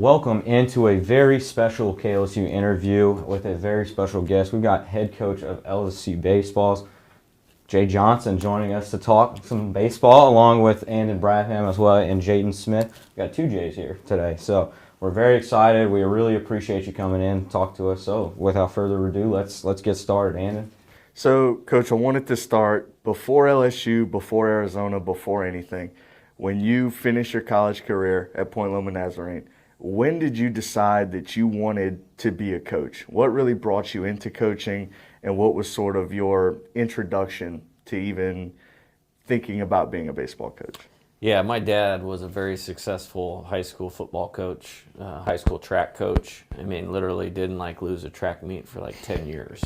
welcome into a very special KLSU interview with a very special guest. We've got head coach of LSU Baseballs, Jay Johnson, joining us to talk some baseball, along with Andon Bradham as well and Jaden Smith. We've got two Jays here today, so we're very excited. We really appreciate you coming in to talk to us. So without further ado, let's get started, Andon. So, Coach, I wanted to start before LSU, before Arizona, before anything. When you finished your college career at Point Loma Nazarene, when did you decide that you wanted to be a coach? What really brought you into coaching, and what was sort of your introduction to even thinking about being a baseball coach? Yeah, my dad was a very successful high school football coach, high school track coach. I mean, literally didn't lose a track meet for 10 years,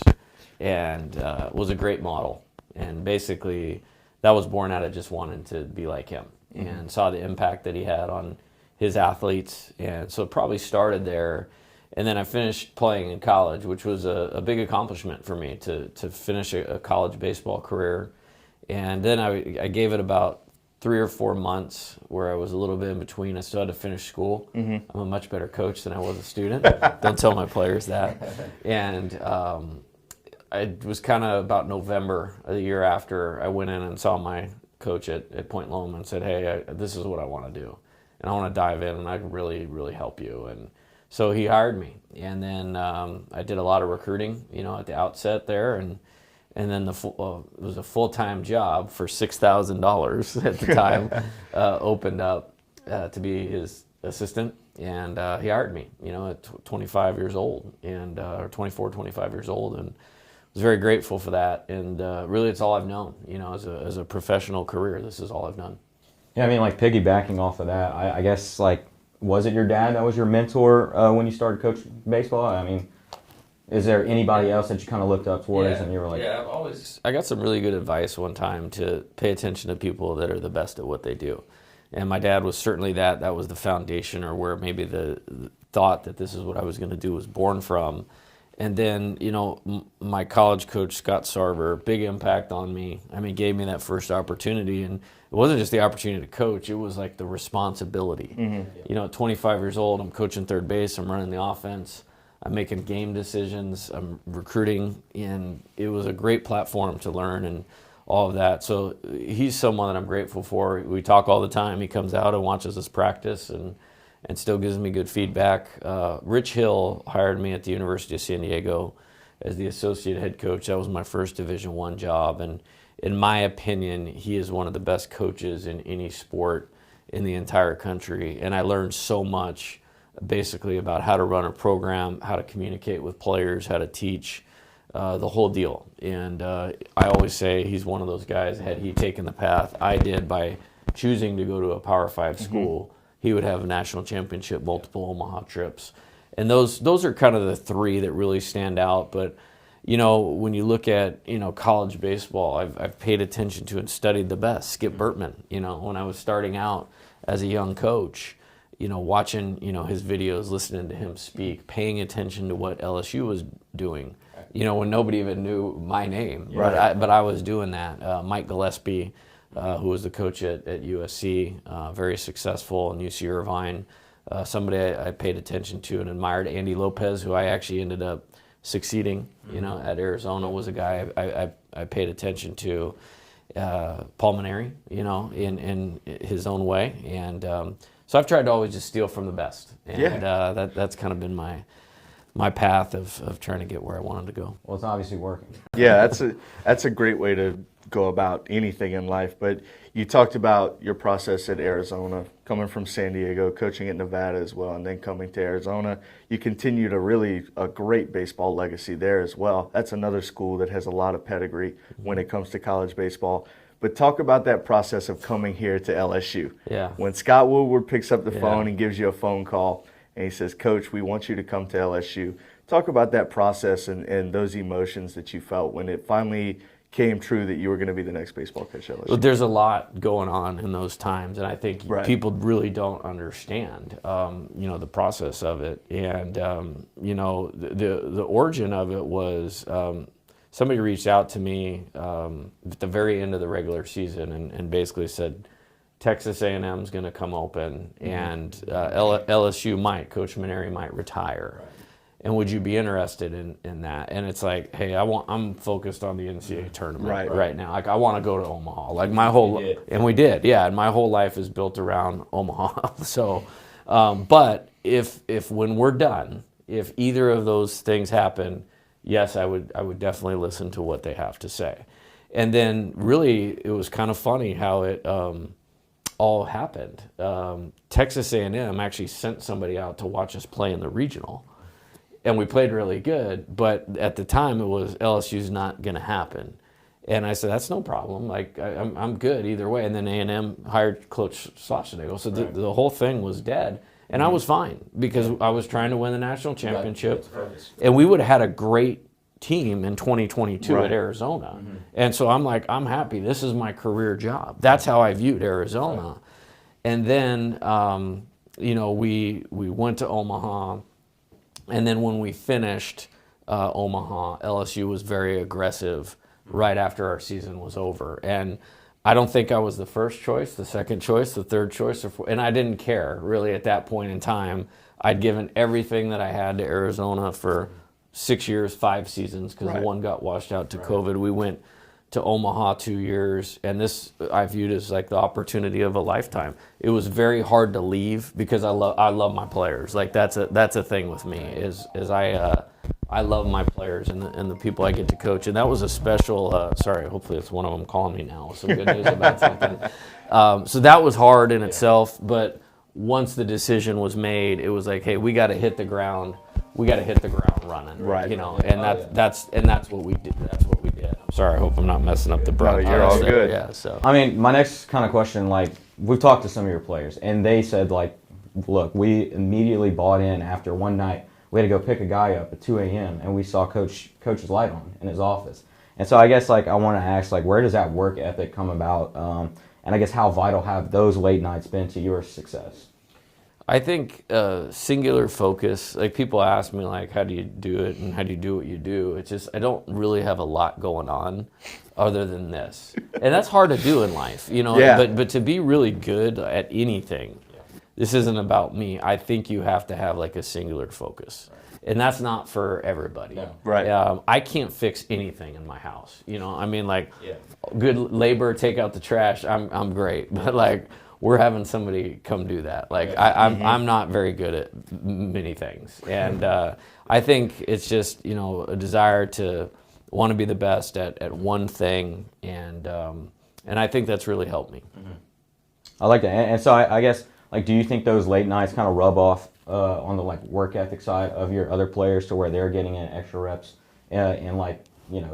and was a great model. And basically, that was born out of just wanting to be like him, and saw the impact that he had on his athletes, and so it probably started there. And then I finished playing in college, which was a big accomplishment for me to finish a college baseball career. And then I gave it about 3 or 4 months where I was a little bit in between. I still had to finish school. I'm a much better coach than I was a student. Don't tell my players that. And I was kind of about November of the year after I went in and saw my coach at Point Loma and said, hey, this is what I want to do. And I want to dive in, and I can really, really help you. And so he hired me. And then I did a lot of recruiting, at the outset there. And then it was a full-time job for $6,000 at the time, opened up to be his assistant. And he hired me, at 25 years old, and or 24, 25 years old. And was very grateful for that. And really, it's all I've known, as a professional career. This is all I've done. Yeah, I mean, piggybacking off of that, I guess, was it your dad that was your mentor when you started coaching baseball? I mean, is there anybody else that you kind of looked up towards and you were like... Yeah, I got some really good advice one time to pay attention to people that are the best at what they do. And my dad was certainly that. That was the foundation, or where maybe the thought that this is what I was going to do was born from. And then, my college coach, Scott Sarver, big impact on me. I mean, gave me that first opportunity. And it wasn't just the opportunity to coach, it was the responsibility. At 25 years old, I'm coaching third base, I'm running the offense, I'm making game decisions, I'm recruiting, and it was a great platform to learn and all of that. So he's someone that I'm grateful for. We talk all the time. He comes out and watches us practice and still gives me good feedback. Rich Hill hired me at the University of San Diego as the associate head coach. That was my first Division I job, and in my opinion, he is one of the best coaches in any sport in the entire country. And I learned so much basically about how to run a program, how to communicate with players, how to teach, the whole deal. And I always say he's one of those guys, had he taken the path I did by choosing to go to a Power 5 school, he would have a national championship, multiple Omaha trips. And those are kind of the three that really stand out. But when you look at, college baseball, I've paid attention to and studied the best. Skip Bertman, when I was starting out as a young coach, watching, his videos, listening to him speak, paying attention to what LSU was doing, when nobody even knew my name. Right. But I was doing that. Mike Gillespie, who was the coach at USC, very successful, and UC Irvine, somebody I paid attention to and admired. Andy Lopez, who I actually ended up succeeding, at Arizona, was a guy I paid attention to. Paul Maneri, in his own way, and so I've tried to always just steal from the best, and that's kind of been my path of trying to get where I wanted to go. Well, it's obviously working. Yeah, that's a great way to go about anything in life. But you talked about your process at Arizona, coming from San Diego, coaching at Nevada as well, and then coming to Arizona. You continued a great baseball legacy there as well. That's another school that has a lot of pedigree when it comes to college baseball. But talk about that process of coming here to LSU. Yeah. When Scott Woodward picks up the phone and gives you a phone call and he says, Coach, we want you to come to LSU. Talk about that process and those emotions that you felt when it finally came true that you were going to be the next baseball coach at LSU. Well, there's a lot going on in those times, and I think people really don't understand, the process of it. And, the origin of it was somebody reached out to me at the very end of the regular season and basically said, Texas A&M is going to come open, and LSU might, Coach Maneri might retire. Right. And would you be interested in that? And it's like, hey, I'm focused on the NCAA tournament right now. Like, I want to go to Omaha. Like, and we did, yeah. And my whole life is built around Omaha. So, but if when we're done, if either of those things happen, yes, I would definitely listen to what they have to say. And then really, it was kind of funny how it all happened. Texas A&M actually sent somebody out to watch us play in the regional, and we played really good. But at the time, it was LSU's not going to happen, and I said that's no problem. Like I'm good either way. And then A&M hired Coach Schwarzenegger, so the whole thing was dead, and I was fine because I was trying to win the national championship, and we would have had a great team in 2022 at Arizona. And so I'm like, I'm happy. This is my career job. That's how I viewed Arizona. And then, we went to Omaha. And then when we finished Omaha, LSU was very aggressive right after our season was over. And I don't think I was the first choice, the second choice, the third choice, and I didn't care really at that point in time. I'd given everything that I had to Arizona for 6 years, 5 seasons, because one got washed out to COVID. We went to Omaha 2 years, and this I viewed as like the opportunity of a lifetime. It was very hard to leave because I love my players. Like that's a thing with me is I love my players and the people I get to coach, and that was a special. Sorry, hopefully it's one of them calling me now with some good news about something. So that was hard in itself, but once the decision was made, it was like, hey, we got to hit the ground. We got to hit the ground running, and that's what we did. That's what we did. I'm sorry. I hope I'm not messing up the broadcast. You're all good. Yeah. So I mean, my next kind of question, like we've talked to some of your players, and they said like, look, we immediately bought in after one night. We had to go pick a guy up at 2 a.m. and we saw Coach's light on in his office. And so I guess like I want to ask like, where does that work ethic come about? And I guess how vital have those late nights been to your success? I think singular focus, like people ask me like, how do you do it and how do you do what you do? It's just, I don't really have a lot going on other than this. And that's hard to do in life, but to be really good at anything, this isn't about me. I think you have to have like a singular focus. And that's not for everybody. No. Right. I can't fix anything in my house. I mean, like good labor, take out the trash. I'm great. But like, we're having somebody come do that. Like I'm not very good at many things, and I think it's just a desire to want to be the best at one thing, and I think that's really helped me. I like that, and so I guess like, do you think those late nights kind of rub off on the like work ethic side of your other players to where they're getting in extra reps in like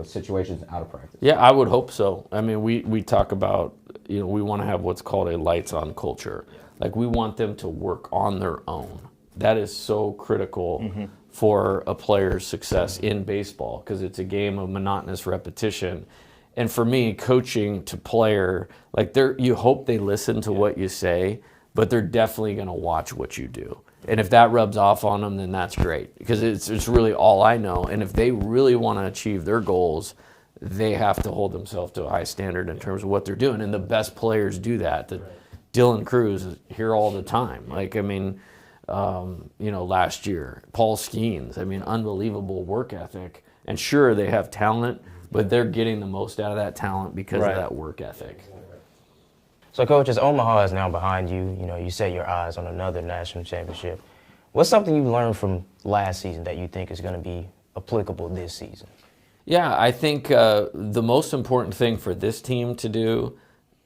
situations out of practice? Yeah, I would hope so. I mean, we talk about, we want to have what's called a lights on culture. Like we want them to work on their own. That is so critical for a player's success in baseball because it's a game of monotonous repetition. And for me, coaching to player, like you hope they listen to what you say, but they're definitely going to watch what you do. And if that rubs off on them, then that's great because it's really all I know. And if they really want to achieve their goals, they have to hold themselves to a high standard in terms of what they're doing. And the best players do that. Dylan Cruz is here all the time. Like, I mean, last year, Paul Skeens, I mean, unbelievable work ethic. And sure, they have talent, but they're getting the most out of that talent because of that work ethic. So, Coach, as Omaha is now behind you, you set your eyes on another national championship. What's something you learned from last season that you think is going to be applicable this season? Yeah, I think the most important thing for this team to do,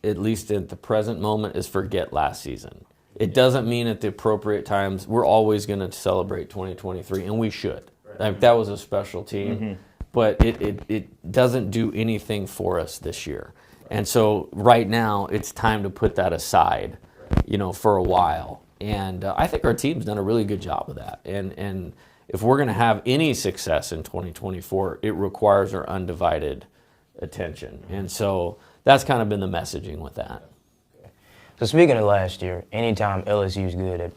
at least at the present moment, is forget last season. It doesn't mean at the appropriate times we're always going to celebrate 2023, and we should. Like, that was a special team, but it doesn't do anything for us this year. And so right now it's time to put that aside, for a while. And I think our team's done a really good job of that. And if we're going to have any success in 2024, it requires our undivided attention. And so that's kind of been the messaging with that. So speaking of last year, anytime LSU's good at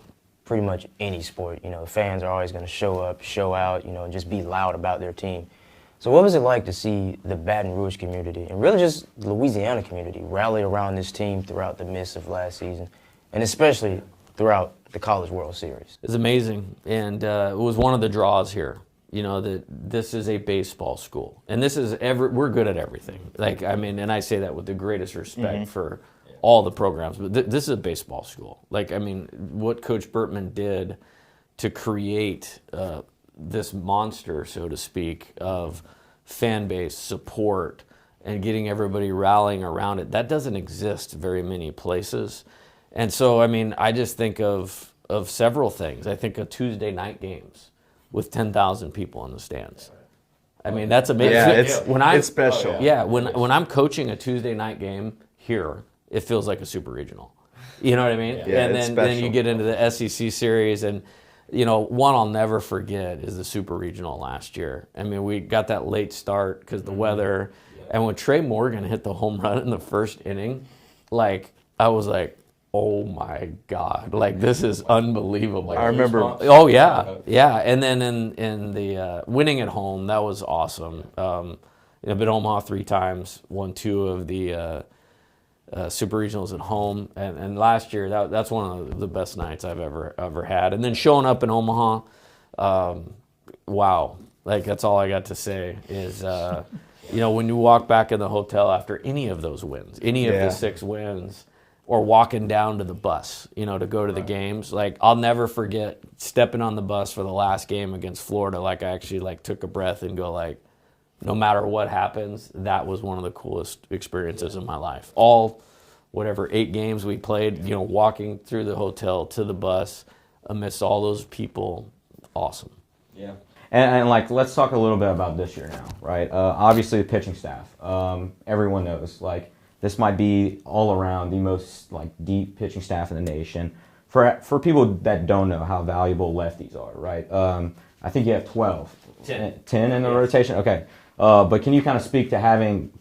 pretty much any sport, the fans are always going to show up, show out, and just be loud about their team. So what was it like to see the Baton Rouge community and really just the Louisiana community rally around this team throughout the midst of last season, and especially throughout the College World Series? It's amazing, and it was one of the draws here. You know, that this is a baseball school, and this is we're good at everything. Like, I mean, and I say that with the greatest respect for all the programs, but this is a baseball school. Like, I mean, what Coach Burtman did to create this monster, so to speak, of fan base support and getting everybody rallying around it, that doesn't exist very many places. And so, I mean, I just think of several things. I think of Tuesday night games with 10,000 people in the stands. I mean, that's amazing. Yeah, it's special. Yeah, when I'm coaching a Tuesday night game here, it feels like a super regional. You know what I mean? Yeah, and it's then you special. get into the SEC series, and you know, one I'll never forget is the super regional last year. I mean, we got that late start because the weather, and when Trey Morgan hit the home run in the first inning, like, I was like, oh my God, like, this is unbelievable. I remember. Oh yeah, yeah. And then in the winning at home, that was awesome. I've been to Omaha 3 times, won 2 of the super regionals at home, and last year that's one of the best nights I've ever had. And then showing up in Omaha, wow, like, that's all I got to say is you know, when you walk back in the hotel after any of those wins, any of the 6 wins, or walking down to the bus, you know, to go to the games, like, I'll never forget stepping on the bus for the last game against Florida. Like, I actually, like, took a breath and go, like, no matter what happens, that was one of the coolest experiences of my life. All, whatever, 8 games we played, you know, walking through the hotel to the bus amidst all those people, awesome. Yeah. And like, let's talk a little bit about this year now, right? Obviously, the pitching staff. Everyone knows, like, this might be all around the most, like, deep pitching staff in the nation. For people that don't know how valuable lefties are, right? I think you have 12. 10 in the rotation? Okay. But can you kind of speak to having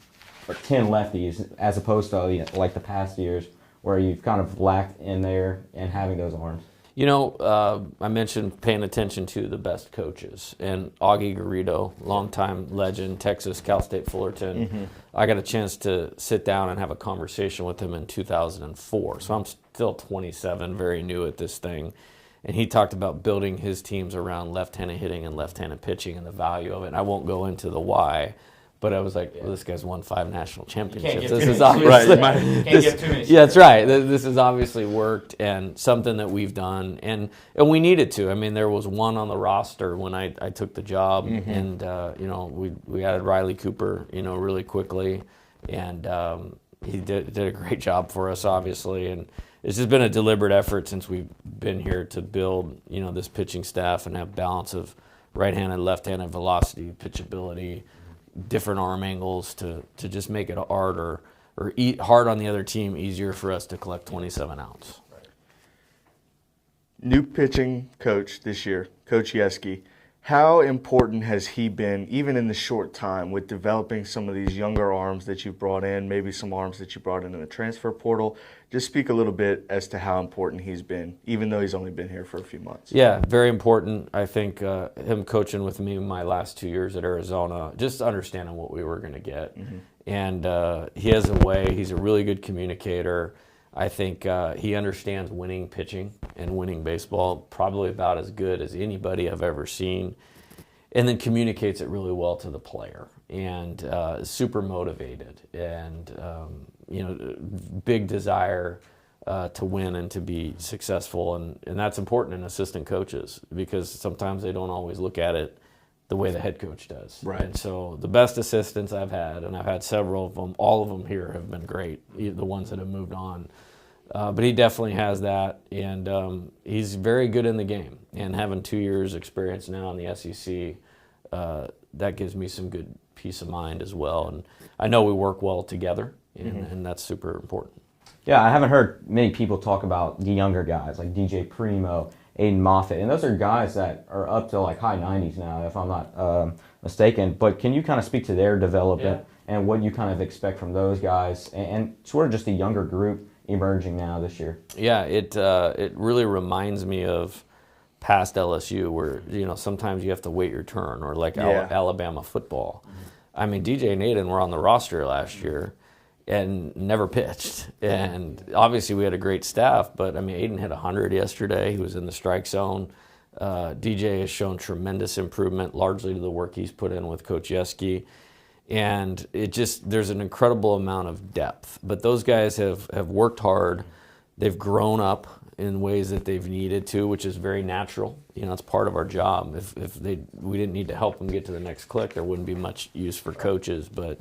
10 lefties as opposed to, like, the past years where you've kind of lacked in there and having those arms? You know, I mentioned paying attention to the best coaches, and Augie Garrido, longtime legend, Texas, Cal State Fullerton. I got a chance to sit down and have a conversation with him in 2004. So I'm still 27, very new at this thing. And he talked about building his teams around left-handed hitting and left-handed pitching and the value of it. And I won't go into the why, but I was like, well, this guy's won 5 national championships. This is obviously yeah, that's right. This has obviously worked, and something that we've done, and we needed to. I mean, there was one on the roster when I took the job, and you know, we added Riley Cooper, you know, really quickly, and he did a great job for us, obviously, and it's just been a deliberate effort since we've been here to build, you know, this pitching staff and have balance of right-handed, left-handed velocity, pitchability, different arm angles to just make it harder or hard on the other team, easier for us to collect 27 outs. New pitching coach this year, Coach Yeski. How important has he been, even in the short time, with developing some of these younger arms that you've brought in, maybe some arms that you brought in the transfer portal? Just speak a little bit as to how important he's been, even though he's only been here for a few months. Yeah, very important. I think him coaching with me my last 2 years at Arizona, just understanding what we were going to get. And he has a way, he's a really good communicator. I think he understands winning pitching and winning baseball probably about as good as anybody I've ever seen, and then communicates it really well to the player, and is super motivated, and you know, big desire to win and to be successful, and that's important in assistant coaches because sometimes they don't always look at it the way the head coach does. Right. And so the best assistants I've had, and I've had several of them, all of them here have been great, the ones that have moved on. But he definitely has that, and he's very good in the game. And having 2 years experience now in the SEC, that gives me some good peace of mind as well. And I know we work well together, and that's super important. Yeah, I haven't heard many people talk about the younger guys like DJ Primo, Aiden Moffitt, and those are guys that are up to like high 90s now, if I'm not mistaken. But can you kind of speak to their development and what you kind of expect from those guys and sort of just the younger group emerging now this year? Yeah, it really reminds me of past LSU where, sometimes you have to wait your turn, or like Alabama football. I mean, DJ and Aiden were on the roster last year and never pitched. And obviously we had a great staff, but I mean, Aiden hit 100 yesterday. He was in the strike zone. DJ has shown tremendous improvement, largely to the work he's put in with Coach Yeski. And there's an incredible amount of depth. But those guys have worked hard. They've grown up in ways that they've needed to, which is very natural. It's part of our job. If we didn't need to help them get to the next click, there wouldn't be much use for coaches. But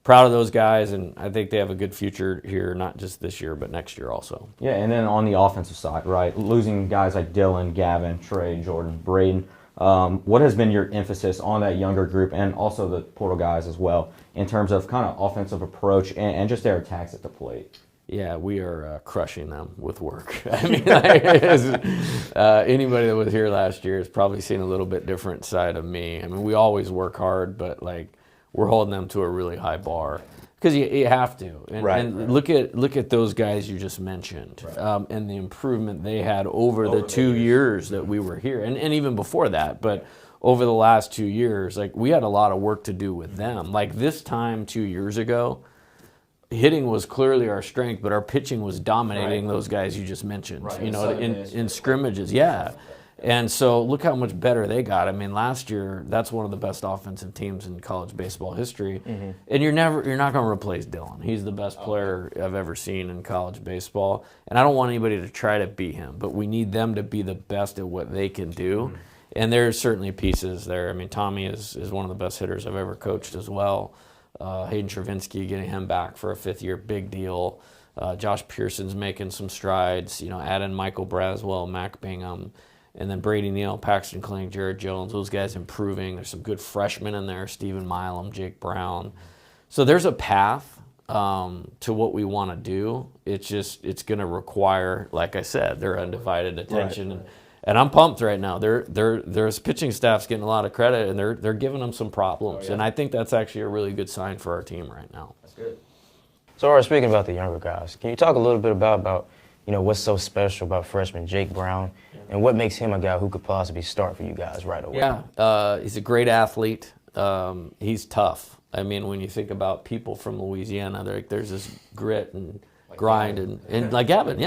proud of those guys, and I think they have a good future here, not just this year, but next year also. Yeah, and then on the offensive side, right, losing guys like Dylan, Gavin, Trey, Jordan, Braden, what has been your emphasis on that younger group and also the portal guys as well in terms of kind of offensive approach and just their attacks at the plate? Yeah, we are crushing them with work. I mean, anybody that was here last year has probably seen a little bit different side of me. I mean, we always work hard, but we're holding them to a really high bar because you have to. And look at those guys you just mentioned, and the improvement they had over the 2 years that we were here, and even before that. But over the last 2 years, we had a lot of work to do with them. Like this time 2 years ago, hitting was clearly our strength, but our pitching was dominating those guys you just mentioned. In scrimmages, And so look how much better they got. I mean, last year, that's one of the best offensive teams in college baseball history. And you're not going to replace Dylan. He's the best player I've ever seen in college baseball. And I don't want anybody to try to beat him, but we need them to be the best at what they can do. And there's certainly pieces there. I mean, Tommy is one of the best hitters I've ever coached as well. Hayden Travinsky, getting him back for a 5th year, big deal. Josh Pearson's making some strides. Add in Michael Braswell, Mac Bingham. And then Brady Neal, Paxton Kling, Jared Jones, those guys improving. There's some good freshmen in there, Stephen Milam, Jake Brown. So there's a path to what we want to do. It's going to require, like I said, their undivided attention. And I'm pumped right now. Their pitching staff's getting a lot of credit, and they're giving them some problems. And I think that's actually a really good sign for our team right now. That's good. So, speaking about the younger guys, can you talk a little bit about what's so special about freshman Jake Brown, and what makes him a guy who could possibly start for you guys right away? Yeah, he's a great athlete. He's tough. I mean, when you think about people from Louisiana, there's this grit and grind and like Gavin,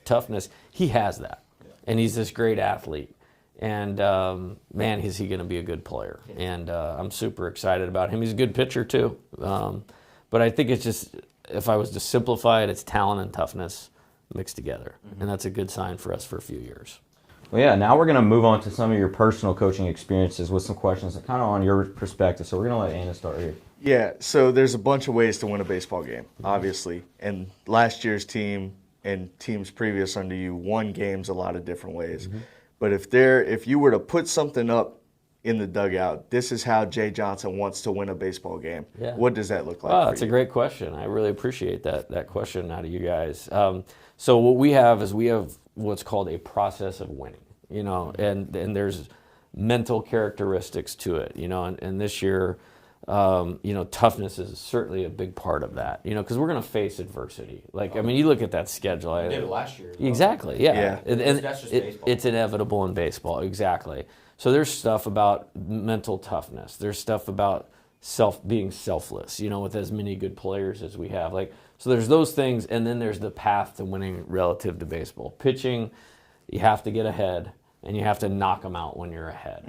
toughness. He has that, and he's this great athlete. And man, is he going to be a good player? And I'm super excited about him. He's a good pitcher too. But I think it's just, if I was to simplify it, it's talent and toughness mixed together. And that's a good sign for us for a few years. Well, yeah, now we're going to move on to some of your personal coaching experiences with some questions kind of on your perspective. So we're going to let Anna start here. Yeah, so there's a bunch of ways to win a baseball game, obviously. And last year's team and teams previous under you won games a lot of different ways. But if you were to put something up in the dugout, this is how Jay Johnson wants to win a baseball game. What does that look like? Wow, that's a great question. I really appreciate that question out of you guys. So what we have is what's called a process of winning, and there's mental characteristics to it, and this year, toughness is certainly a big part of that, because we're going to face adversity. I mean, you look at that schedule. We did it last year. Exactly, yeah. And that's just baseball. It's inevitable in baseball, exactly. So there's stuff about mental toughness. There's stuff about being selfless, with as many good players as we have. So there's those things, and then there's the path to winning relative to baseball. Pitching, you have to get ahead, and you have to knock them out when you're ahead.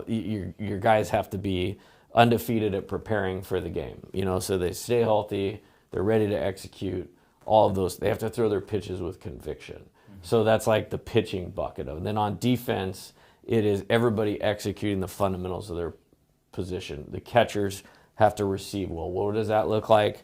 Your guys have to be undefeated at preparing for the game, so they stay healthy, they're ready to execute, all of those. They have to throw their pitches with conviction. So that's like the pitching bucket of it. Then on defense, it is everybody executing the fundamentals of their position. The catchers have to receive well. What does that look like?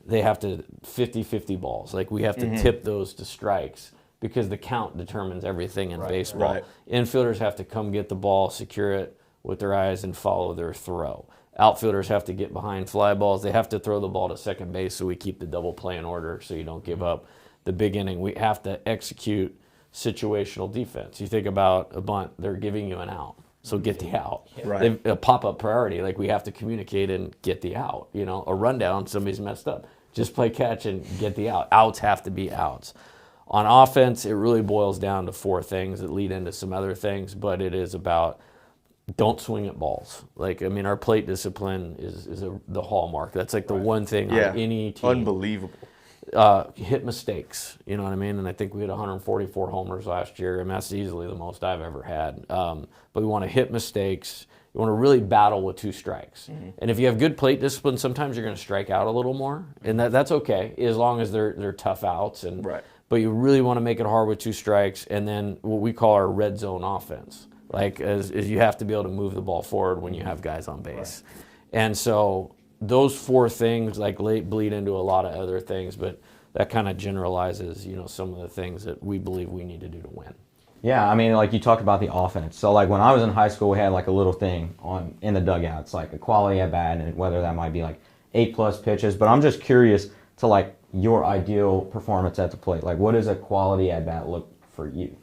They have to 50-50 balls. We have to tip those to strikes because the count determines everything in baseball. Infielders have to come get the ball, secure it with their eyes, and follow their throw. Outfielders have to get behind fly balls. They have to throw the ball to second base so we keep the double play in order so you don't give up the big inning. We have to execute situational defense. You think about a bunt, they're giving you an out, so get the out. A pop-up priority, we have to communicate and get the out. A rundown, somebody's messed up. Just play catch and get the out. Outs have to be outs. On offense, it really boils down to 4 things that lead into some other things, but it is about don't swing at balls. Like, I mean, our plate discipline is the hallmark. That's like the one thing on any team. Unbelievable. Hit mistakes, you know what I mean? And I think we had 144 homers last year, and that's easily the most I've ever had. But we want to hit mistakes. You want to really battle with 2 strikes. And if you have good plate discipline, sometimes you're going to strike out a little more, and that's okay as long as they're tough outs. And But you really want to make it hard with 2 strikes, and then what we call our red zone offense. Like, as you have to be able to move the ball forward when you have guys on base. And so those 4 things like bleed into a lot of other things, but that kind of generalizes, you know, some of the things that we believe we need to do to win. Yeah, I mean, like you talked about the offense. So, like when I was in high school, we had like a little thing in the dugouts, like a quality at bat, and whether that might be like 8+ pitches. But I'm just curious to like your ideal performance at the plate. Like, what does a quality at bat look for you?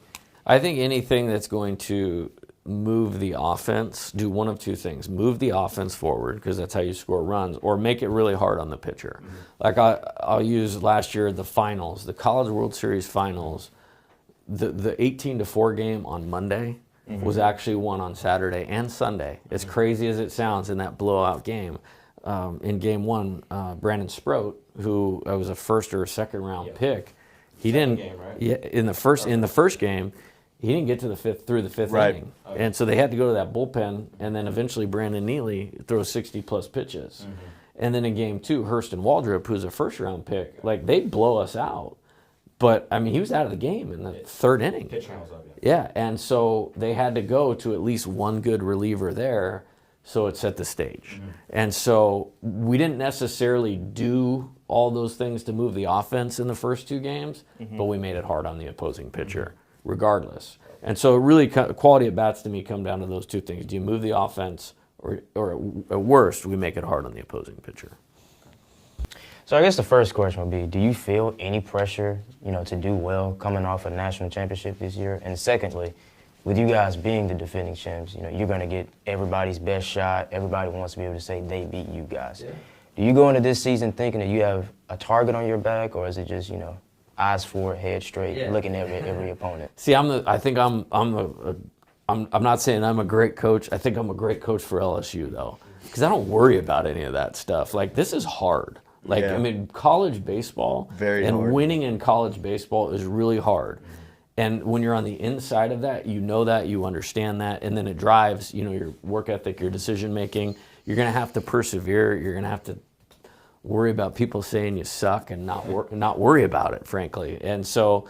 I think anything that's going to move the offense, do one of 2 things. Move the offense forward, because that's how you score runs, or make it really hard on the pitcher. Like I'll use last year the finals, the College World Series finals, the 18-4 game on Monday was actually won on Saturday and Sunday. As crazy as it sounds in that blowout game. In game 1, Brandon Sproat, who was a first or a second round pick, he didn't game, right? in the first game, he didn't get to the 5th through the 5th inning. Okay. And so they had to go to that bullpen, and then eventually Brandon Neely throws 60+ pitches. And then in game 2, Hurston Waldrop, who's a first-round pick, like, they blow us out. But, I mean, he was out of the game in the 3rd inning. Yeah, and so they had to go to at least one good reliever there, so it set the stage. And so we didn't necessarily do all those things to move the offense in the first 2 games, but we made it hard on the opposing pitcher regardless. And so really quality at bats to me come down to those 2 things. Do you move the offense, or at worst, we make it hard on the opposing pitcher? So I guess the first question would be, do you feel any pressure, you know, to do well coming off a national championship this year? And secondly, with you guys being the defending champs, you know, you're going to get everybody's best shot. Everybody wants to be able to say they beat you guys. Yeah. Do you go into this season thinking that you have a target on your back, or is it just, you know, eyes forward, head straight, looking at every opponent? See, I'm not saying I'm a great coach. I think I'm a great coach for LSU, though, because I don't worry about any of that stuff. Like, this is hard. Like, I mean, college baseball and winning in college baseball is really hard. And when you're on the inside of that, you know that, you understand that, and then it drives, you know, your work ethic, your decision making. You're going to have to persevere. You're going to have to worry about people saying you suck and not worry about it, frankly. And so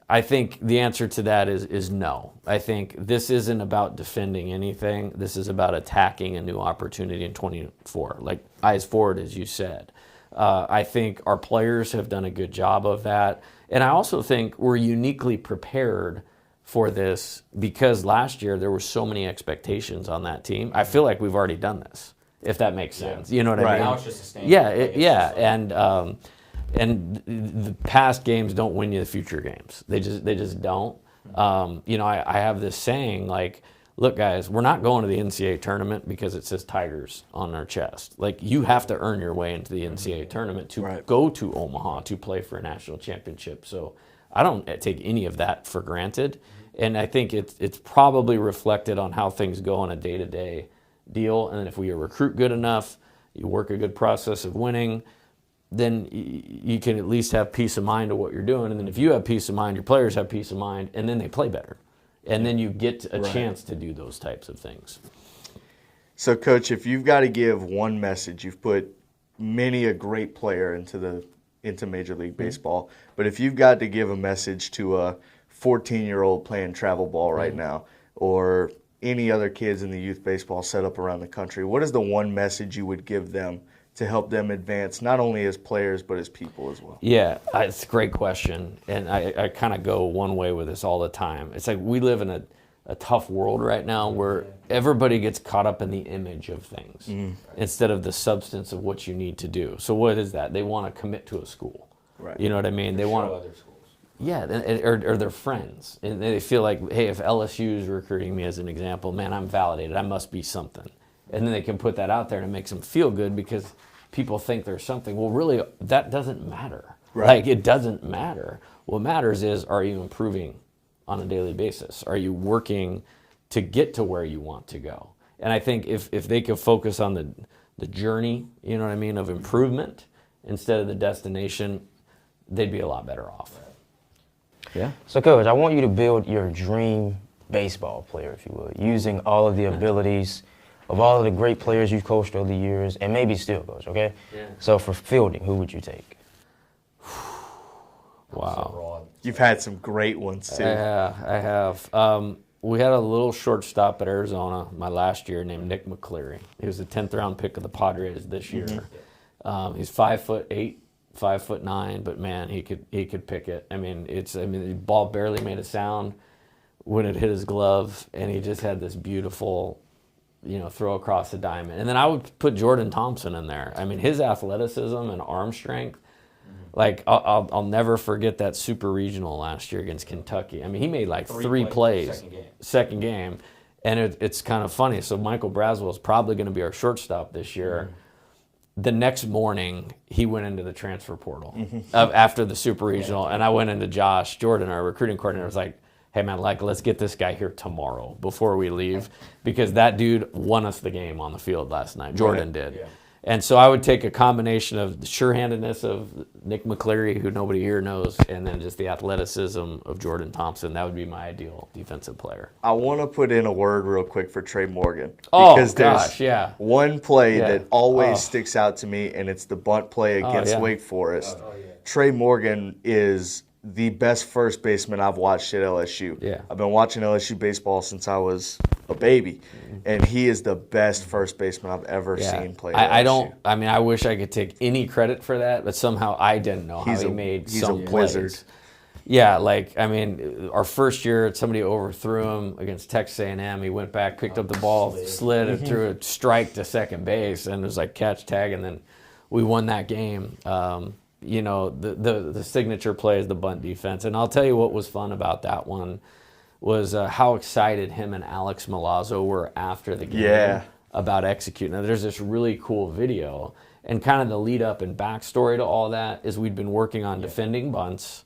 I think the answer to that is no. I think this isn't about defending anything. This is about attacking a new opportunity in 24, like eyes forward, as you said. I think our players have done a good job of that. And I also think we're uniquely prepared for this because last year there were so many expectations on that team. I feel like we've already done this, if that makes sense. You know what I mean? Now it's just a stand. Yeah. And the past games don't win you the future games. They just don't. You know, I have this saying like, look, guys, we're not going to the NCAA tournament because it says Tigers on our chest. Like, you have to earn your way into the NCAA tournament to go to Omaha to play for a national championship. So I don't take any of that for granted. And I think it's probably reflected on how things go on a day-to-day deal. And if we recruit good enough, you work a good process of winning, then you can at least have peace of mind of what you're doing. And then if you have peace of mind, your players have peace of mind, and then they play better. And then you get a chance to do those types of things. So, Coach, if you've got to give one message, you've put many a great player into Major League Baseball, but if you've got to give a message to a 14-year-old playing travel ball right now, or any other kids in the youth baseball setup around the country, what is the one message you would give them to help them advance not only as players but as people as well? Yeah, it's a great question, and I kind of go one way with this all the time. It's like we live in a tough world right now where everybody gets caught up in the image of things instead of the substance of what you need to do. So what is that? They want to commit to a school. Right. You know what I mean? They want other schools. Yeah, or their friends. And they feel like, hey, if LSU is recruiting me as an example, man, I'm validated. I must be something. And then they can put that out there and it makes them feel good because people think there's something. Well, really, that doesn't matter. Right. Like, it doesn't matter. What matters is, are you improving on a daily basis? Are you working to get to where you want to go? And I think if they could focus on the journey, you know what I mean, of improvement instead of the destination, they'd be a lot better off. Yeah. So, Coach, I want you to build your dream baseball player, if you will, using all of the abilities of all of the great players you've coached over the years, and maybe still coach, okay? Yeah. So for fielding, who would you take? Wow. You've had some great ones too. Yeah, I have. We had a little shortstop at Arizona my last year named Nick McCleary. He was the 10th round pick of the Padres this year. He's 5'8", 5'9", but man, he could pick it. I mean, the ball barely made a sound when it hit his glove, and he just had this beautiful, throw across the diamond. And then I would put Jordan Thompson in there. I mean, his athleticism and arm strength. Like, I'll never forget that super regional last year against Kentucky. I mean, he made like three plays second game. And it's kind of funny. So Michael Braswell is probably going to be our shortstop this year. The next morning, he went into the transfer portal after the super regional. And I went into Josh Jordan, our recruiting coordinator, was like, hey, man, let's get this guy here tomorrow before we leave. Because that dude won us the game on the field last night. Jordan did. Yeah. And so I would take a combination of the sure-handedness of Nick McCleary, who nobody here knows, and then just the athleticism of Jordan Thompson. That would be my ideal defensive player. I want to put in a word real quick for Trey Morgan. Oh, because gosh, there's one play that always sticks out to me, and it's the bunt play against Wake Forest. Trey Morgan is the best first baseman I've watched at LSU. Yeah. I've been watching LSU baseball since I was a baby, and he is the best first baseman I've ever seen play at LSU. I wish I could take any credit for that, but somehow I didn't know how he made some plays. Wizard. Yeah, our first year, somebody overthrew him against Texas A&M. He went back, picked up the ball, slid and threw a strike to second base, and it was like catch, tag, and then we won that game. The signature play is the bunt defense. And I'll tell you what was fun about that one was how excited him and Alex Milazzo were after the game about executing. Now, there's this really cool video, and kind of the lead up and backstory to all that is we'd been working on defending bunts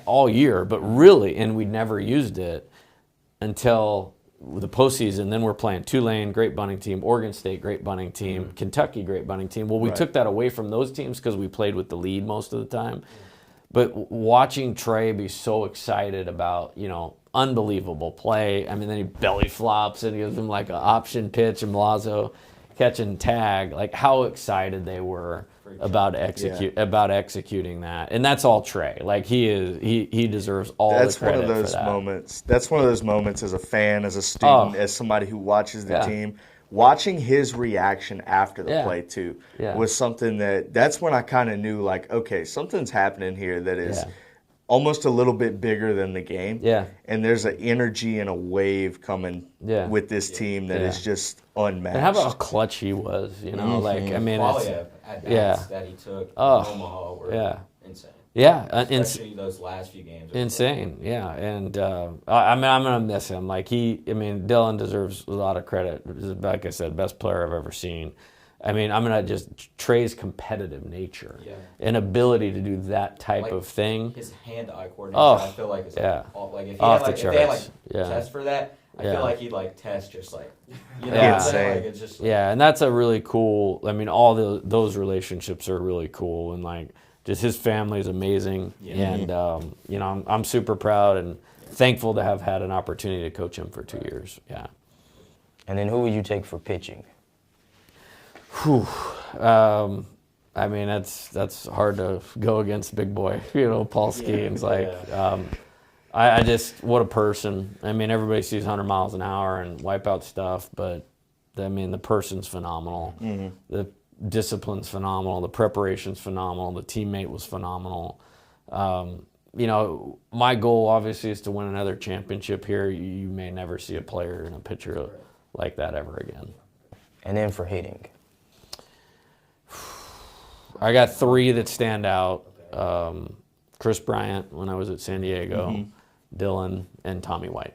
all year, but really, and we'd never used it until the postseason. Then we're playing Tulane, great bunting team, Oregon State, great bunting team, Kentucky, great bunting team. Well, we took that away from those teams because we played with the lead most of the time. But watching Trey be so excited about, unbelievable play. I mean, then he belly flops and he gives him like an option pitch, and Milazzo catching tag. Like, how excited they were about executing that. And that's all Trey. Like, he deserves all the credit for that. That's one of those moments as a fan, as a student, as somebody who watches the team. Watching his reaction after the play too was something that's when I kind of knew, like, okay, something's happening here that is almost a little bit bigger than the game. Yeah. And there's an energy and a wave coming with this team that is just unmatched. And how about how clutch he was, Like, I mean, at-bats that he took in Omaha were insane. Yeah, especially those last few games. Insane, yeah, and I'm gonna miss him. Like, Dylan deserves a lot of credit. Like I said, best player I've ever seen. I mean, Trey's competitive nature and ability to do that type of thing. His hand-eye coordination, I feel like is if they had test for that, I feel like he'd test just insane. It's just and that's a really cool. I mean, all those relationships are really cool, and just his family is amazing, and I'm super proud and thankful to have had an opportunity to coach him for 2 years. Yeah. And then who would you take for pitching? That's hard to go against big boy. Paul Skeens. I just, what a person. I mean, everybody sees 100 miles an hour and wipeout stuff, but the person's phenomenal. The discipline's phenomenal. The preparation's phenomenal. The teammate was phenomenal. My goal obviously is to win another championship here. You may never see a player and a pitcher like that ever again. And then for hitting, I got 3 that stand out. Chris Bryant when I was at San Diego, Dylan, and Tommy White.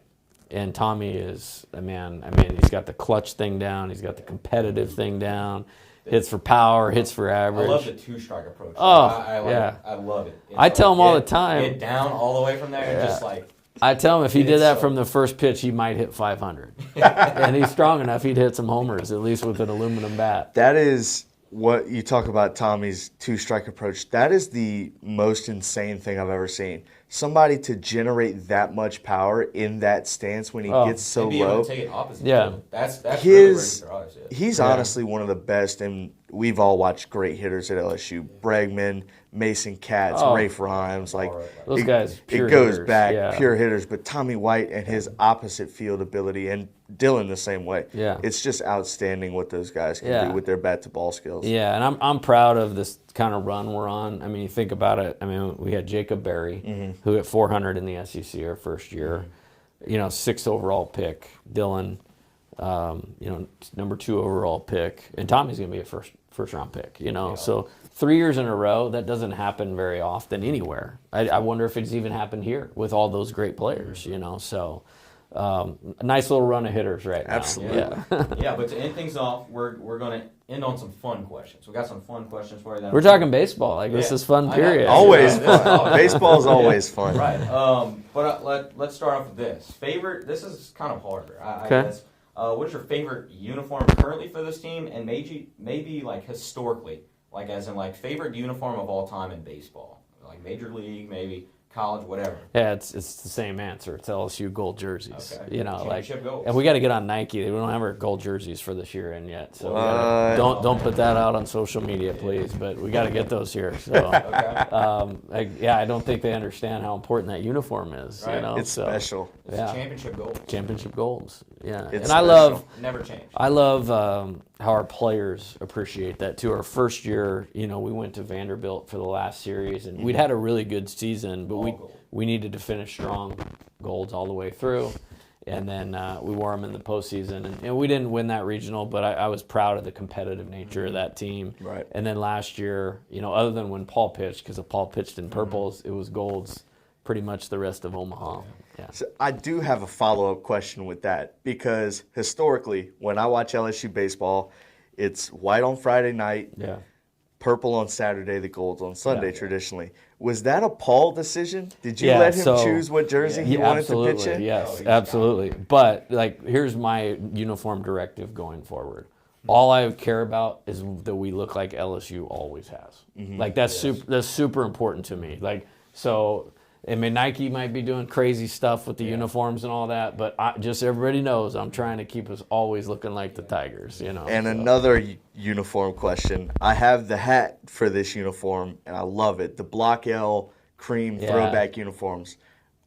And Tommy is a man. I mean, he's got the clutch thing down. He's got the competitive thing down. hits for power, hits for average. I love the two-strike approach. Oh, I love it. I tell him all the time. Get down all the way from there and just like. I tell him if he did that from the first pitch, he might hit 500. And he's strong enough, he'd hit some homers, at least with an aluminum bat. That is what you talk about, Tommy's two-strike approach. That is the most insane thing I've ever seen. Somebody to generate that much power in that stance when he gets so low. Take it opposite. Yeah. That's his, really he's honestly one of the best, and we've all watched great hitters at LSU. Bregman, Mason Katz, Rafe Rhymes. Like those guys, it goes back, pure hitters. But Tommy White and his opposite field ability, and Dylan the same way. Yeah. It's just outstanding what those guys can do with their bat-to-ball skills. Yeah, and I'm proud of this kind of run we're on. I mean, you think about it. I mean, we had Jacob Berry, who hit 400 in the SEC our first year. You know, 6th overall pick. Dylan, number 2 overall pick. And Tommy's going to be a first round pick, So 3 years in a row, that doesn't happen very often anywhere. I wonder if it's even happened here with all those great players, So a nice little run of hitters right now. Absolutely. Yeah, but to end things off, we're going to end on some fun questions. We got some fun questions for you. We're talking baseball. This is fun period. Always fun. Baseball is always fun. Right. But let's start off with this. This is kind of harder, I guess. What is your favorite uniform currently for this team, and maybe like historically, like as in like favorite uniform of all time in baseball, like Major League, maybe college, whatever? Yeah, it's the same answer. It's LSU gold jerseys. Okay. Championship goals. And we got to get on Nike. We don't have our gold jerseys for this year in yet, so don't put that out on social media, please. But we got to get those here. So, I don't think they understand how important that uniform is. Right. It's special. It's championship goals. Championship goals. Yeah, it's and special. Never change. I love how our players appreciate that too. Our first year, we went to Vanderbilt for the last series, and we'd had a really good season, but we needed to finish strong, golds all the way through, and then we wore them in the postseason, and we didn't win that regional, but I was proud of the competitive nature of that team. Right. And then last year, other than when Paul pitched, because if Paul pitched in purples, it was golds pretty much the rest of Omaha. Yeah. So I do have a follow-up question with that, because historically, when I watch LSU baseball, it's white on Friday night, purple on Saturday, the golds on Sunday traditionally. Was that a Paul decision? Did you let him choose what jersey he wanted to pitch in? Yes, absolutely. But here's my uniform directive going forward. All I care about is that we look like LSU always has. That's super important to me. I mean, Nike might be doing crazy stuff with the uniforms and all that, but everybody knows I'm trying to keep us always looking like the Tigers, And another uniform question. I have the hat for this uniform, and I love it. The Block L cream throwback uniforms.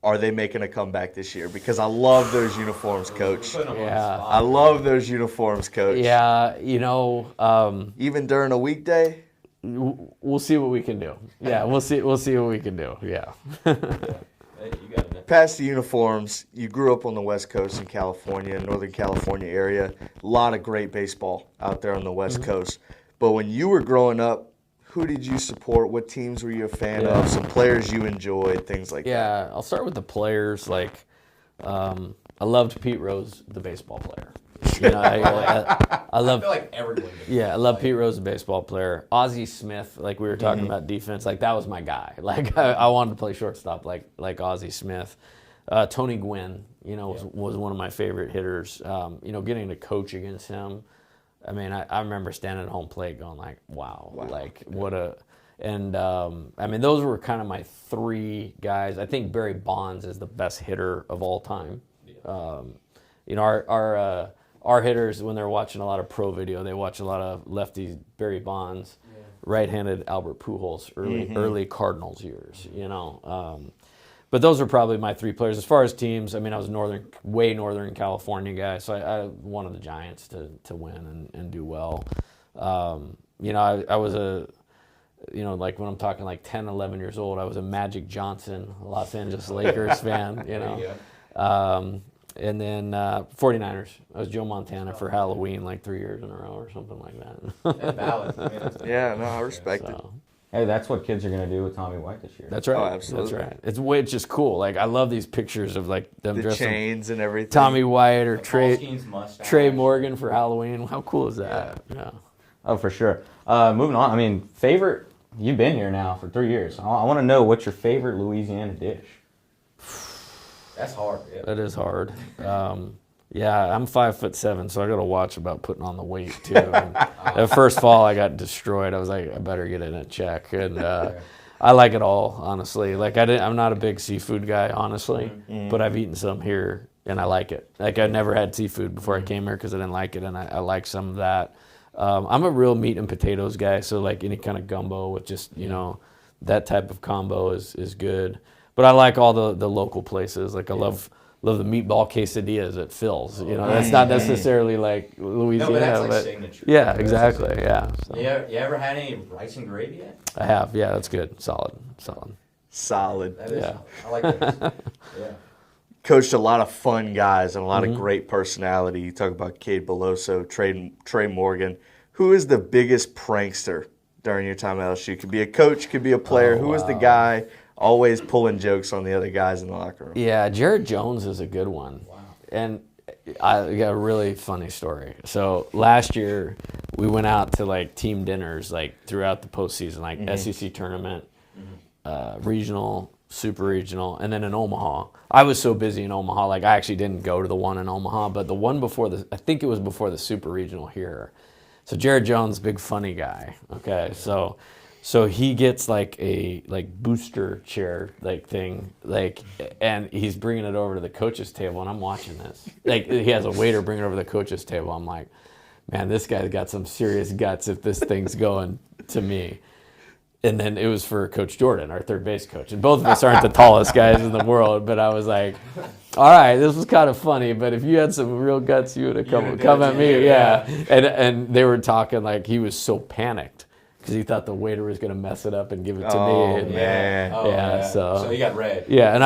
Are they making a comeback this year? Because I love those uniforms, Coach. I love those uniforms, Coach. Yeah, even during a weekday? We'll see what we can do. Yeah, we'll see what we can do. Yeah. Past the uniforms, you grew up on the West Coast in California, Northern California area. A lot of great baseball out there on the West Coast. But when you were growing up, who did you support? What teams were you a fan of? Some players you enjoyed, things like that. Yeah, I'll start with the players. I loved Pete Rose, the baseball player. I love. I feel like everyone. I love Pete Rose, the baseball player. Ozzie Smith, we were talking about defense, that was my guy. I wanted to play shortstop like Ozzie Smith. Tony Gwynn, was one of my favorite hitters. Getting to coach against him. I mean, I remember standing at home plate going wow. What a. And I mean, those were kind of my 3 guys. I think Barry Bonds is the best hitter of all time. Our hitters, when they're watching a lot of pro video, they watch a lot of lefties, Barry Bonds, right-handed Albert Pujols, early Cardinals years, But those are probably my 3 players. As far as teams, I mean, I was way northern California guy, so I wanted the Giants to win and do well. I was when I'm talking 10, 11 years old, I was a Magic Johnson, Los Angeles Lakers fan, And then 49ers. I was Joe Montana for Halloween 3 years in a row or something like that. That's valid. I respect it. Hey, that's what kids are going to do with Tommy White this year. That's right. Oh, absolutely. That's right. It's just cool. I love these pictures of them the dressed chains and everything. Tommy White or Trey Morgan for Halloween. How cool is that? Yeah. Oh, for sure. Moving on. I mean, favorite. You've been here now for 3 years. I want to know what's your favorite Louisiana dish. That's hard. Yeah. That is hard. Yeah, I'm 5'7", so I got to watch about putting on the weight too. And that first fall, I got destroyed. I was like, I better get it in check. And I like it all, honestly. Like I'm not a big seafood guy, honestly, but I've eaten some here and I like it. Like I never had seafood before I came here because I didn't like it, and I like some of that. I'm a real meat and potatoes guy, so like any kind of gumbo with just that type of combo is good. But I like all the local places. Like I love the meatball quesadillas at Phil's. That's not necessarily like Louisiana, No, but that's like but signature. yeah, exactly. Yeah. So. You ever had any rice and gravy yet? I have. Yeah, that's good. Solid. Solid. That is. Yeah. I like that. Yeah. Coached a lot of fun guys and a lot of great personality. You talk about Cade Beloso, Trey Morgan. Who is the biggest prankster during your time at LSU? Could be a coach, could be a player. Who is the guy always pulling jokes on the other guys in the locker room? Yeah, Jared Jones is a good one. Wow. And I got a really funny story. So last year we went out to like team dinners like throughout the postseason, like SEC tournament, regional, super regional, and then in Omaha. I was so busy in Omaha, like I actually didn't go to the one in Omaha, but the one before I think it was before the super regional here. So Jared Jones, big funny guy. Okay, so he gets like a booster chair thing, and he's bringing it over to the coach's table, and I'm watching this. Like he has a waiter bring it over to the coach's table. I'm like, man, this guy's got some serious guts if this thing's going to me. And then it was for Coach Jordan, our third base coach. And both of us aren't the tallest guys in the world, but I was like, all right, this was kind of funny, but if you had some real guts, you would have come at me. Yeah. And they were talking like he was so panicked because he thought the waiter was going to mess it up and give it to me. And, man. So he got red. Yeah,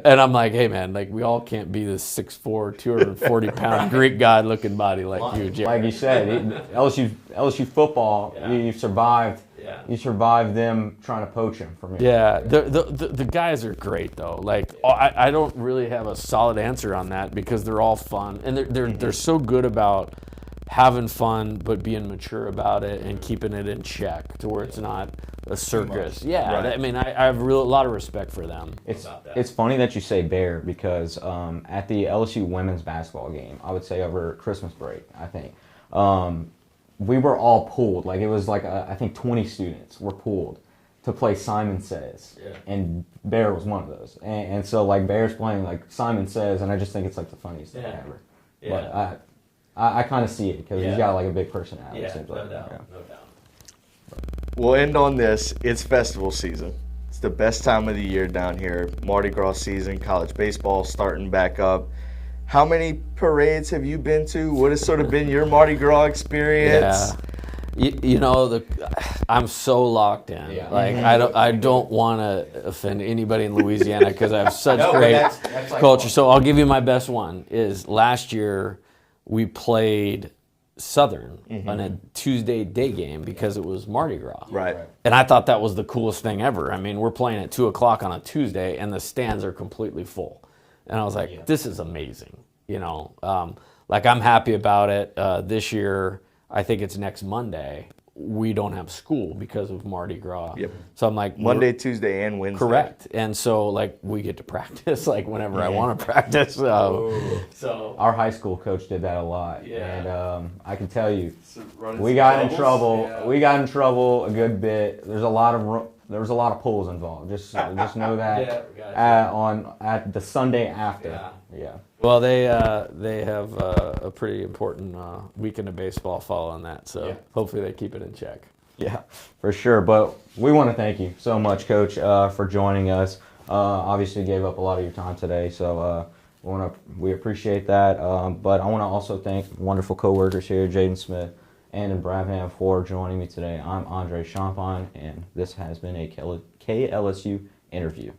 and I'm like, hey man, like we all can't be this 6'4", 240-pound Greek god looking body like you, Jared. Like you said, LSU football, you survived. Yeah. You survived them trying to poach him from you. Yeah, the guys are great though. Like I don't really have a solid answer on that because they're all fun and they're so good about having fun but being mature about it and keeping it in check to where it's not a circus. Yeah, Right. I mean I have a lot of respect for them. It's funny that you say Bear because at the LSU women's basketball game, I would say over Christmas break, I think. We were all pulled. Like it was like I think 20 students were pulled to play Simon Says, and Bear was one of those. And so like Bear's playing like Simon Says, and I just think it's like the funniest thing ever. Yeah. But I kind of see it because he's got like a big personality. Yeah, seems no like. doubt. We'll end on this. It's festival season. It's the best time of the year down here. Mardi Gras season, college baseball starting back up. How many parades have you been to? What has sort of been your Mardi Gras experience? Yeah. I'm so locked in. Yeah. Like I don't want to offend anybody in Louisiana because I have such great that's like culture. So I'll give you my best one. Is last year we played Southern on a Tuesday day game because it was Mardi Gras. Right. And I thought that was the coolest thing ever. I mean, we're playing at 2:00 on a Tuesday and the stands are completely full. And I was like, this is amazing. Like I'm happy about it. This year, I think it's next Monday. We don't have school because of Mardi Gras. Yep. So I'm like Monday, Tuesday, and Wednesday. Correct. And so like we get to practice like whenever I want to practice. So Our high school coach did that a lot, and I can tell you, running we some got in doubles. trouble. Yeah. We got in trouble a good bit. There was a lot of pulls involved. Just know that at the Sunday after. Yeah. Well, they have a pretty important weekend of baseball following that, so hopefully they keep it in check. Yeah, for sure. But we want to thank you so much, Coach, for joining us. Obviously, you gave up a lot of your time today, so we appreciate that. But I want to also thank wonderful coworkers here, Jaden Smith and in Bradham, for joining me today. I'm Andre Champagne, and this has been a KLSU interview.